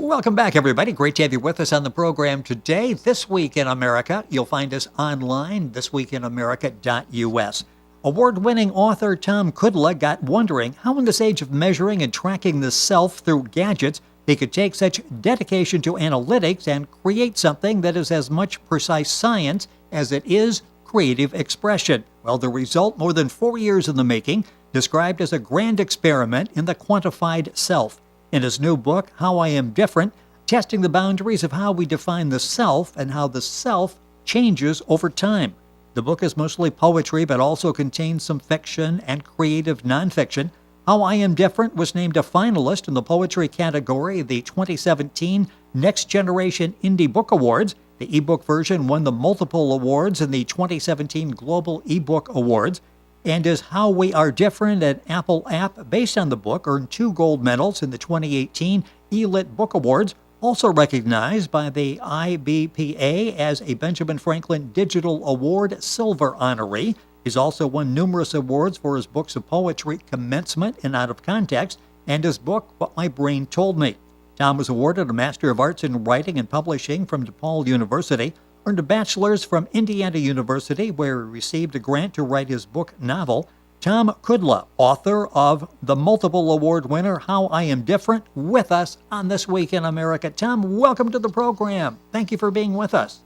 Welcome back, everybody. Great to have you with us on the program today. This Week in America, you'll find us online, thisweekinamerica.us. Award-winning author Thom Kudla got wondering how in this age of measuring and tracking the self through gadgets, he could take such dedication to analytics and create something that is as much precise science as it is creative expression. Well, the result, more than 4 years in the making, described as a grand experiment in the quantified self. In his new book, How I Am Different, testing the boundaries of how we define the self and how the self changes over time. The book is mostly poetry, but also contains some fiction and creative nonfiction. How I Am Different was named a finalist in the poetry category of the 2017 Next Generation Indie Book Awards. The ebook version won the multiple awards in the 2017 Global eBook Awards. And is How We Are Different, an Apple app based on the book, earned 2 gold medals in the 2018 eLit Book Awards, also recognized by the IBPA as a Benjamin Franklin Digital Award Silver honoree. He's also won numerous awards for his books of poetry, Commencement and Out of Context, and his book, What My Brain Told Me. Thom was awarded a Master of Arts in Writing and Publishing from DePaul University, earned a bachelor's from Indiana University, where he received a grant to write his book novel. Thom Kudla, author of the multiple award winner How I Am Different, with us on This Week in America. Thom, welcome to the program. Thank you for being with us.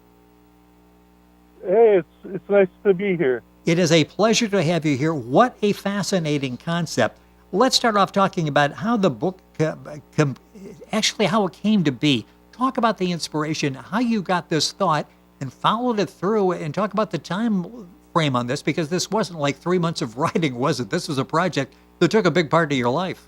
Hey, it's nice to be here. It is a pleasure to have you here. What a fascinating concept. Let's start off talking about how the book, actually how it came to be. Talk about the inspiration, how you got this thought, and followed it through, and talk about the time frame on this, because this wasn't like 3 months of writing, was it? This was a project that took a big part of your life.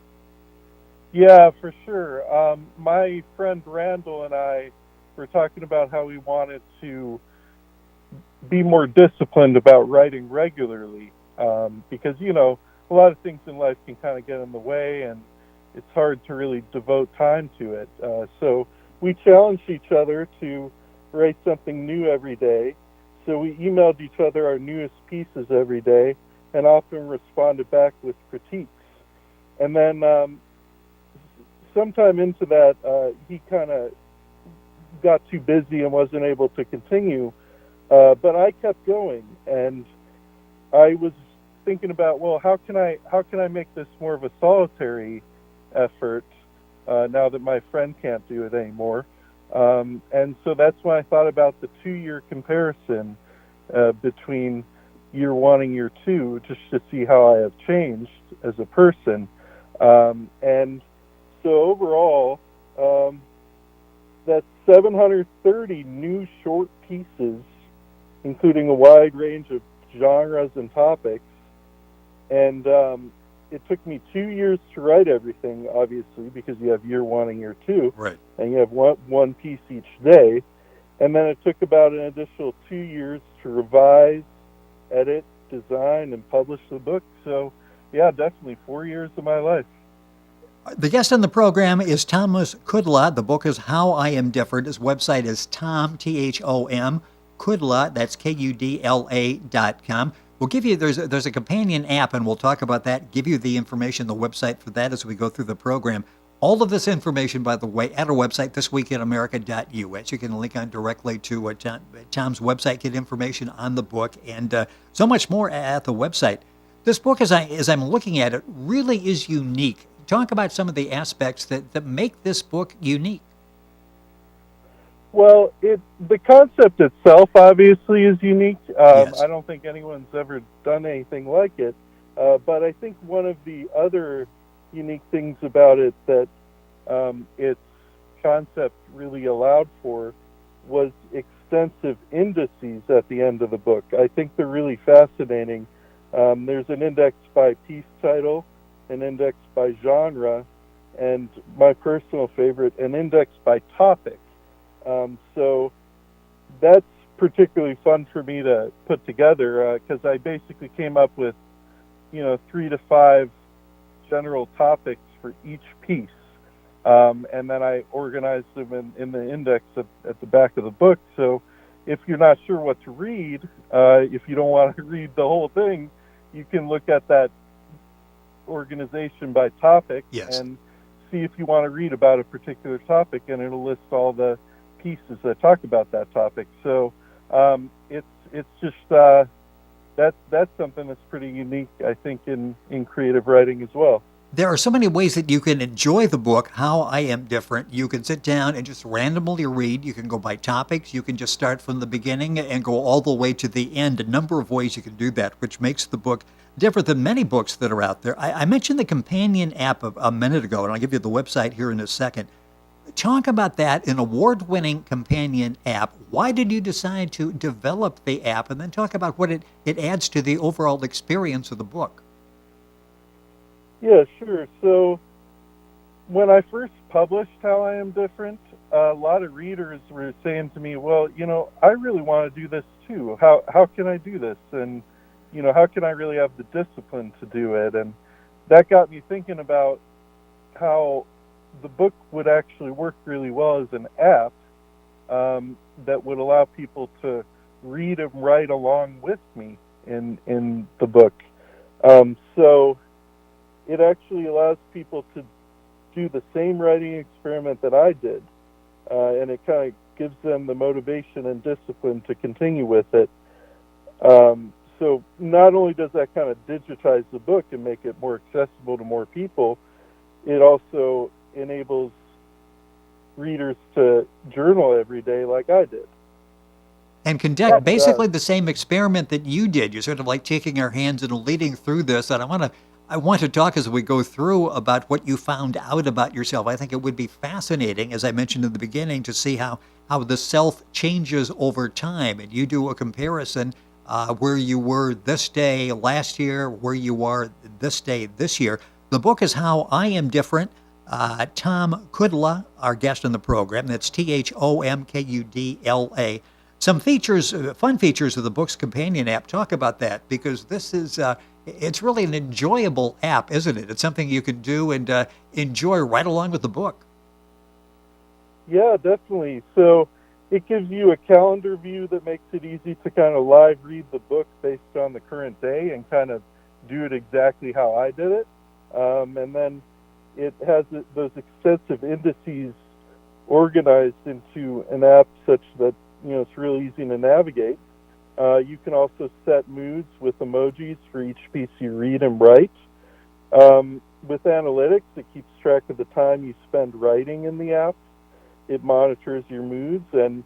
Yeah, for sure. My friend Randall and I were talking about how we wanted to be more disciplined about writing regularly, because, a lot of things in life can kind of get in the way, and it's hard to really devote time to it. So we challenged each other to write something new every day. So we emailed each other our newest pieces every day and often responded back with critiques. And then sometime into that, he kind of got too busy and wasn't able to continue. But I kept going, and I was thinking about, well, how can I make this more of a solitary effort now that my friend can't do it anymore? And so that's when I thought about the 2-year comparison between year 1 and year 2, just to see how I have changed as a person. And so overall, that's 730 new short pieces, including a wide range of genres and topics. And it took me 2 years to write everything, obviously, because you have year 1 and year 2. Right. And you have one piece each day. And then it took about an additional 2 years to revise, edit, design, and publish the book. So, yeah, definitely 4 years of my life. The guest on the program is Thomas Kudla. The book is How I Am Different. His website is Thom, Thom, Kudla, that's KUDLA.com. We'll give you, there's a companion app, and we'll talk about that, give you the information, the website for that as we go through the program. All of this information, by the way, at our website, thisweekinamerica.us. You can link on directly to Thom's website, get information on the book, and so much more at the website. This book, as I'm looking at it, really is unique. Talk about some of the aspects that make this book unique. Well, the concept itself obviously is unique. Yes. I don't think anyone's ever done anything like it. But I think one of the other unique things about it that its concept really allowed for was extensive indices at the end of the book. I think they're really fascinating. There's an index by piece title, an index by genre, and my personal favorite, an index by topic. So that's particularly fun for me to put together because I basically came up with, 3 to 5 general topics for each piece. And then I organized them in the index at the back of the book. So if you're not sure what to read, if you don't want to read the whole thing, you can look at that organization by topic Yes. and see if you want to read about a particular topic, and it'll list all the pieces that talk about that topic. So it's just that's something that's pretty unique, I think, in creative writing as well. There are so many ways that you can enjoy the book, How I Am Different. You can sit down and just randomly read. You can go by topics. You can just start from the beginning and go all the way to the end. A number of ways you can do that, which makes the book different than many books that are out there. I mentioned the companion app a minute ago, and I'll give you the website here in a second. Talk about that, an award-winning companion app. Why did you decide to develop the app? And then talk about what it adds to the overall experience of the book. Yeah, sure. So when I first published How I Am Different, a lot of readers were saying to me, well, I really want to do this too. How can I do this? And, how can I really have the discipline to do it? And that got me thinking about how the book would actually work really well as an app that would allow people to read and write along with me in the book. So it actually allows people to do the same writing experiment that I did, and it kind of gives them the motivation and discipline to continue with it. So not only does that kind of digitize the book and make it more accessible to more people, it also enables readers to journal every day like I did. And conduct basically the same experiment that you did. You're sort of like taking our hands and leading through this. And I want to talk as we go through about what you found out about yourself. I think it would be fascinating, as I mentioned in the beginning, to see how the self changes over time. And you do a comparison where you were this day last year, where you are this day this year. The book is How I Am Different. Thom Kudla, our guest on the program. That's THOMKUDLA. Some features, fun features of the book's companion app. Talk about that, because this is, it's really an enjoyable app, isn't it? It's something you can do and enjoy right along with the book. Yeah, definitely. So it gives you a calendar view that makes it easy to kind of live read the book based on the current day and kind of do it exactly how I did it. And then it has those extensive indices organized into an app such that it's really easy to navigate. You can also set moods with emojis for each piece you read and write. With analytics, it keeps track of the time you spend writing in the app. It monitors your moods, and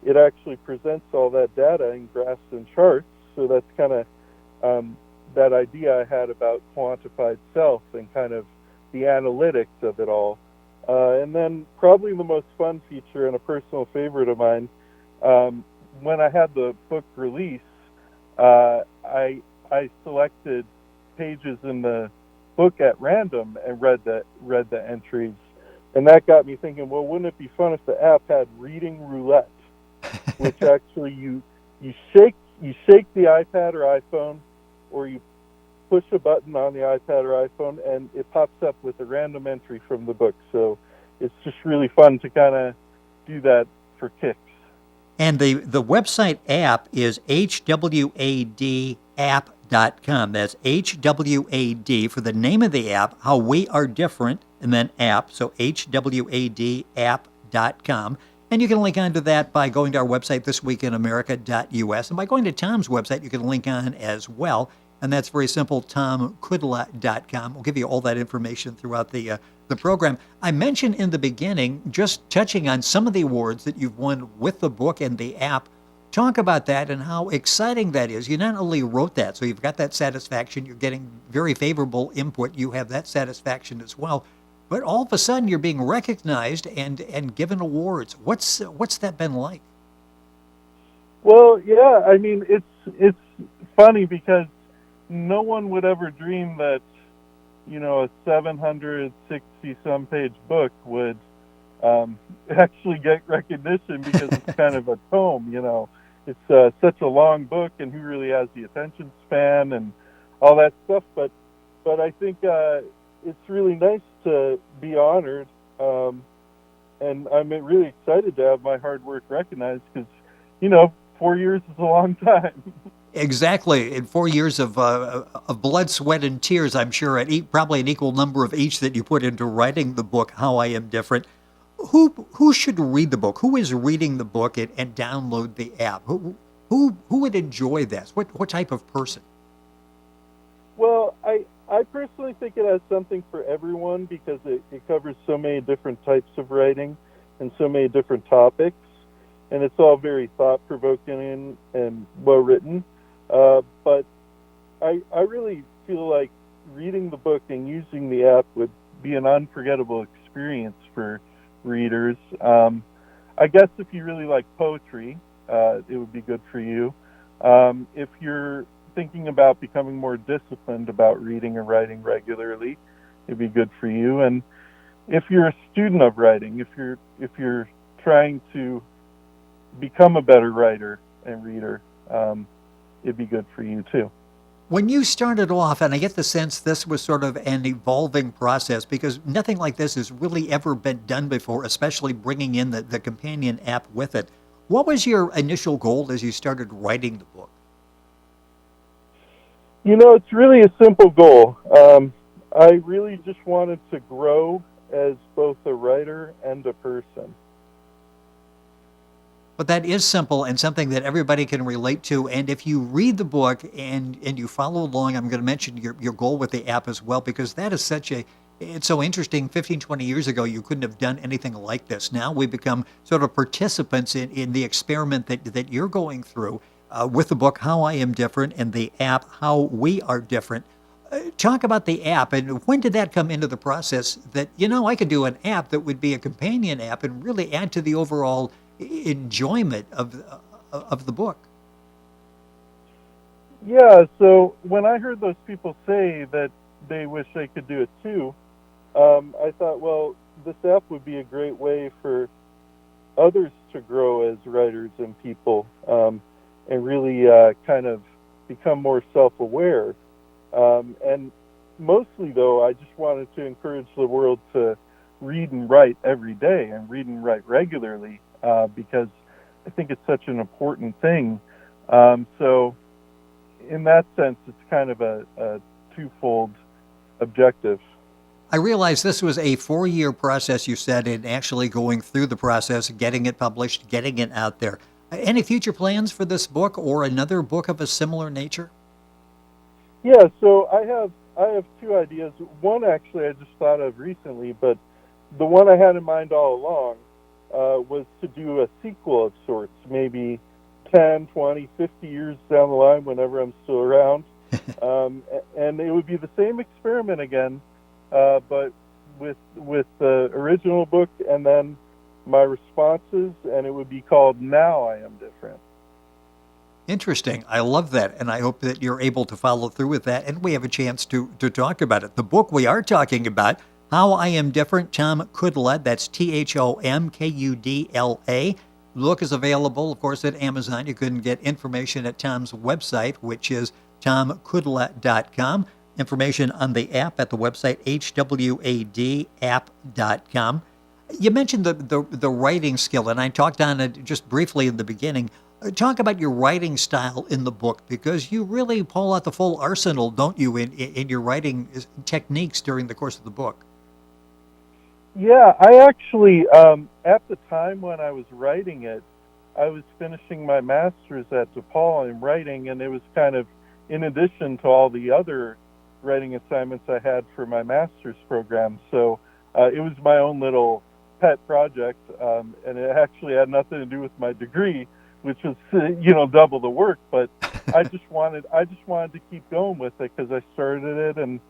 it actually presents all that data in graphs and charts. So that's kind of that idea I had about quantified self and kind of the analytics of it all. And then probably the most fun feature and a personal favorite of mine, when I had the book release, I selected pages in the book at random and read the entries, and that got me thinking, well, wouldn't it be fun if the app had reading roulette, which actually you shake the iPad or iPhone, or you push a button on the iPad or iPhone, and it pops up with a random entry from the book. So it's just really fun to kind of do that for kicks. And the website app is hwadapp.com. That's HWAD for the name of the app, How We Are Different, and then app, so hwadapp.com. And you can link onto that by going to our website, thisweekinamerica.us. And by going to Tom's website, you can link on as well. And that's very simple, thomkudla.com. We'll give you all that information throughout the program. I mentioned in the beginning, just touching on some of the awards that you've won with the book and the app. Talk about that and how exciting that is. You not only wrote that, so you've got that satisfaction, you're getting very favorable input, you have that satisfaction as well. But all of a sudden, you're being recognized and given awards. What's that been like? Well, yeah, I mean, it's funny because no one would ever dream that, a 760-some page book would actually get recognition, because it's kind of a tome, It's such a long book, and who really has the attention span and all that stuff. But I think it's really nice to be honored, and I'm really excited to have my hard work recognized, because, 4 years is a long time. Exactly. In 4 years of blood, sweat, and tears, I'm sure, and probably an equal number of each that you put into writing the book, How I Am Different. Who should read the book? Who is reading the book and download the app? Who would enjoy this? What type of person? Well, I personally think it has something for everyone because it covers so many different types of writing and so many different topics, and it's all very thought provoking and well written. But I really feel like reading the book and using the app would be an unforgettable experience for readers. I guess if you really like poetry, it would be good for you. If you're thinking about becoming more disciplined about reading and writing regularly, it'd be good for you. And if you're a student of writing, if you're trying to become a better writer and reader, it'd be good for you too. When you started off, and I get the sense this was sort of an evolving process because nothing like this has really ever been done before, especially bringing in the companion app with it. What was your initial goal as you started writing the book? It's really a simple goal. I really just wanted to grow as both a writer and a person. But that is simple and something that everybody can relate to. And if you read the book and you follow along, I'm going to mention your goal with the app as well, because that is it's so interesting. 15, 20 years ago, you couldn't have done anything like this. Now we become sort of participants in the experiment that you're going through with the book, How I Am Different, and the app, How We Are Different. Talk about the app, and when did that come into the process that, I could do an app that would be a companion app and really add to the overall enjoyment of the book? Yeah, so when I heard those people say that they wish they could do it too, I thought, well, this app would be a great way for others to grow as writers and people, and really kind of become more self-aware. And mostly, though, I just wanted to encourage the world to read and write every day and read and write regularly, because I think it's such an important thing. So, in that sense, it's kind of a twofold objective. I realize this was a 4 year process, you said, in actually going through the process, getting it published, getting it out there. Any future plans for this book or another book of a similar nature? Yeah, so I have two ideas. One actually I just thought of recently, but the one I had in mind all along was to do a sequel of sorts, maybe 10, 20, 50 years down the line, whenever I'm still around. And it would be the same experiment again, but with the original book and then my responses, and it would be called Now I Am Different. Interesting. I love that. And I hope that you're able to follow through with that and we have a chance to talk about it. The book we are talking about, How I Am Different, Thom Kudla, that's THOMKUDLA. The book is available, of course, at Amazon. You can get information at Thom's website, which is thomkudla.com. Information on the app at the website, hwadapp.com. You mentioned the writing skill, and I talked on it just briefly in the beginning. Talk about your writing style in the book, because you really pull out the full arsenal, don't you, in your writing techniques during the course of the book? Yeah, I actually, at the time when I was writing it, I was finishing my master's at DePaul in writing, and it was kind of in addition to all the other writing assignments I had for my master's program. So it was my own little pet project, and it actually had nothing to do with my degree, which was double the work. But I just wanted to keep going with it because I started it and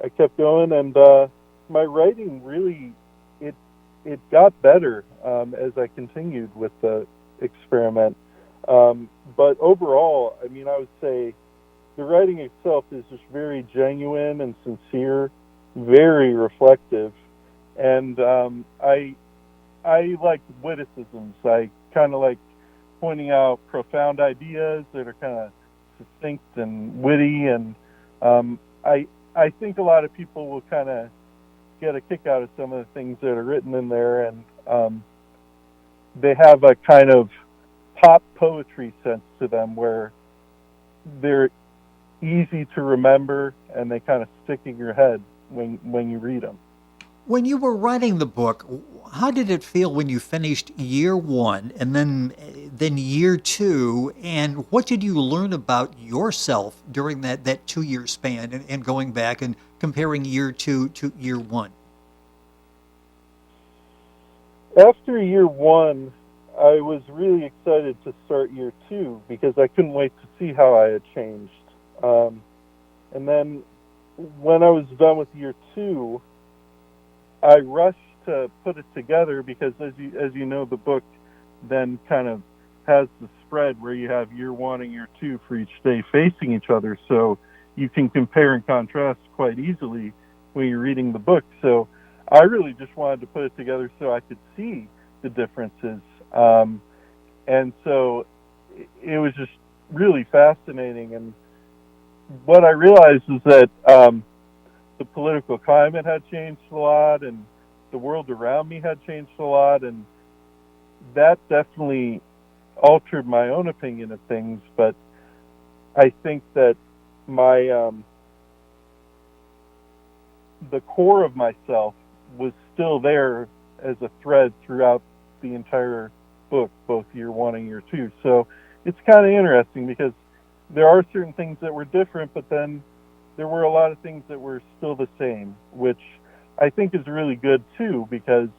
I kept going, and my writing really it got better as I continued with the experiment. But overall, I mean, I would say the writing itself is just very genuine and sincere, very reflective, and I like witticisms. I kind of like pointing out profound ideas that are kind of succinct and witty, and I think a lot of people will kind of get a kick out of some of the things that are written in there, and they have a kind of pop poetry sense to them where they're easy to remember, and they kind of stick in your head when you read them. When you were writing the book, how did it feel when you finished year one and then year two? And what did you learn about yourself during that 2 year span and going back and comparing year two to year one? After year one, I was really excited to start year two because I couldn't wait to see how I had changed. And then when I was done with year two, I rushed to put it together because, as you know, the book then kind of has the spread where you have year one and year two for each day facing each other, so you can compare and contrast quite easily when you're reading the book. So I really just wanted to put it together so I could see the differences, and so it was just really fascinating. And what I realized is that the political climate had changed a lot, and the world around me had changed a lot, and that definitely altered my own opinion of things. But I think that my the core of myself was still there as a thread throughout the entire book, both year one and year two. So it's kind of interesting because there are certain things that were different, but then there were a lot of things that were still the same, which I think is really good too, because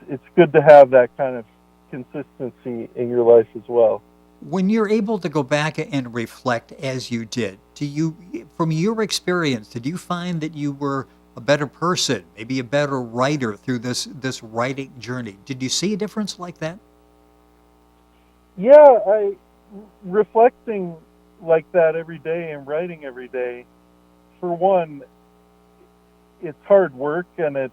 it's good to have that kind of consistency in your life as well. When you're able to go back and reflect as you did, from your experience, did you find that you were a better person, maybe a better writer through this writing journey? Did you see a difference like that? Yeah, I reflecting like that every day and writing every day. For one, it's hard work, and it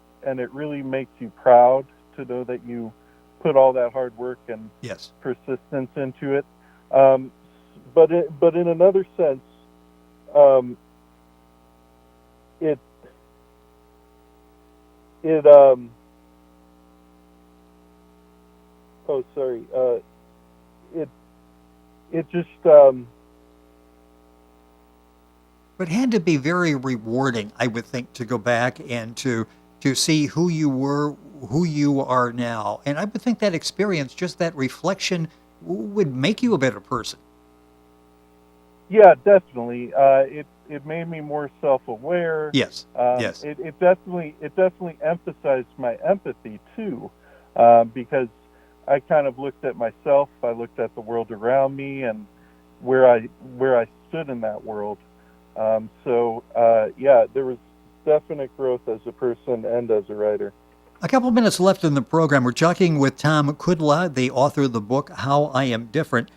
really makes you proud to know that you put all that hard work and Yes. persistence into it. Um, but in another sense, um, it it oh sorry it it just But it had to be very rewarding, I would think, to go back and to see who you were, who you are now. And I would think that experience, just that reflection, would make you a better person. Yeah, definitely. It made me more self-aware. Yes. Yes. It definitely emphasized my empathy too, because I kind of looked at myself. I looked at the world around me and where I stood in that world. Yeah, there was definite growth as a person and as a writer. A couple minutes left in the program. We're talking with Thom Kudla, the author of the book How I Am Different.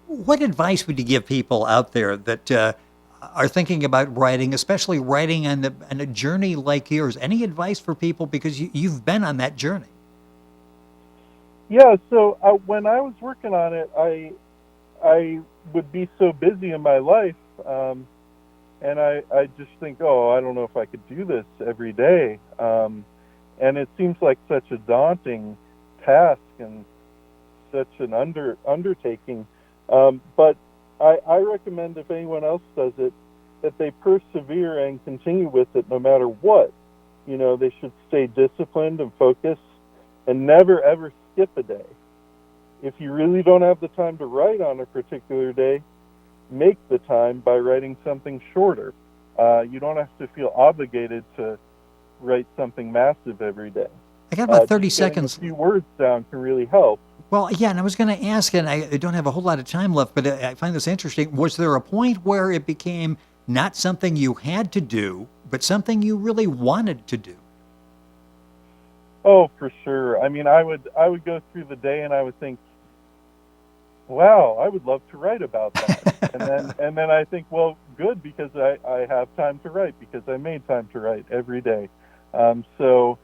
What advice would you give people out there that are thinking about writing, especially writing on a journey like yours? Any advice for people, because you've been on that journey? Yeah. So when I was working on it, I would be so busy in my life, and I just think, oh, I don't know if I could do this every day. And it seems like such a daunting task and such an undertaking. But I recommend, if anyone else does it, that they persevere and continue with it no matter what. They should stay disciplined and focused and never ever skip a day. If you really don't have the time to write on a particular day, make the time by writing something shorter. You don't have to feel obligated to write something massive every day. I got about 30 Just getting a seconds. few words down can really help. Well, yeah, and I was going to ask, and I don't have a whole lot of time left, but I find this interesting. Was there a point where it became not something you had to do, but something you really wanted to do? Oh, for sure. I mean, I would go through the day and I would think, wow, I would love to write about that. And then I think, well, good, because I have time to write because I made time to write every day. So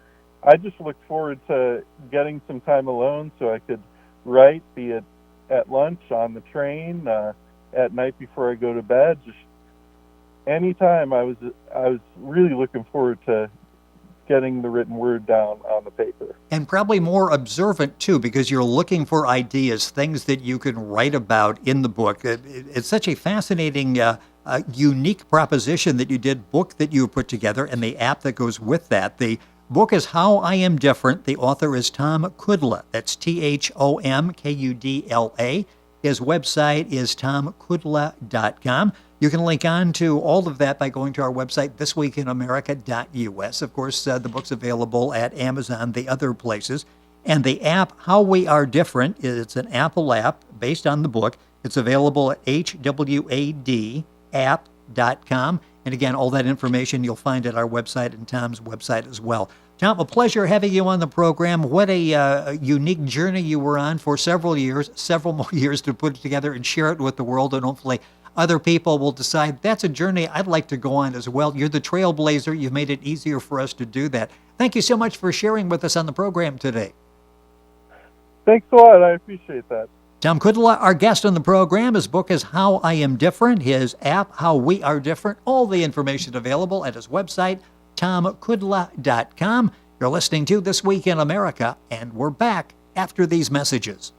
I just looked forward to getting some time alone so I could write, be it at lunch, on the train, at night before I go to bed. Just anytime I was really looking forward to getting the written word down on the paper. And probably more observant, too, because you're looking for ideas, things that you can write about in the book. It's such a fascinating, unique proposition that you did, book that you put together, and the app that goes with that. The book is How I Am Different. The author is Thom Kudla. That's THOMKUDLA. His website is thomkudla.com. You can link on to all of that by going to our website, thisweekinamerica.us. Of course, the book's available at Amazon, the other places. And the app, How We Are Different, it's an Apple app based on the book. It's available at hwadapp.com. And again, all that information you'll find at our website and Tom's website as well. Tom, a pleasure having you on the program. What a unique journey you were on for several years, several more years to put it together and share it with the world. And hopefully other people will decide that's a journey I'd like to go on as well. You're the trailblazer. You've made it easier for us to do that. Thank you so much for sharing with us on the program today. Thanks a lot. I appreciate that. Thom Kudla, our guest on the program. His book is How I Am Different. His app, How We Are Different. All the information available at his website, thomkudla.com. You're listening to This Week in America, and we're back after these messages.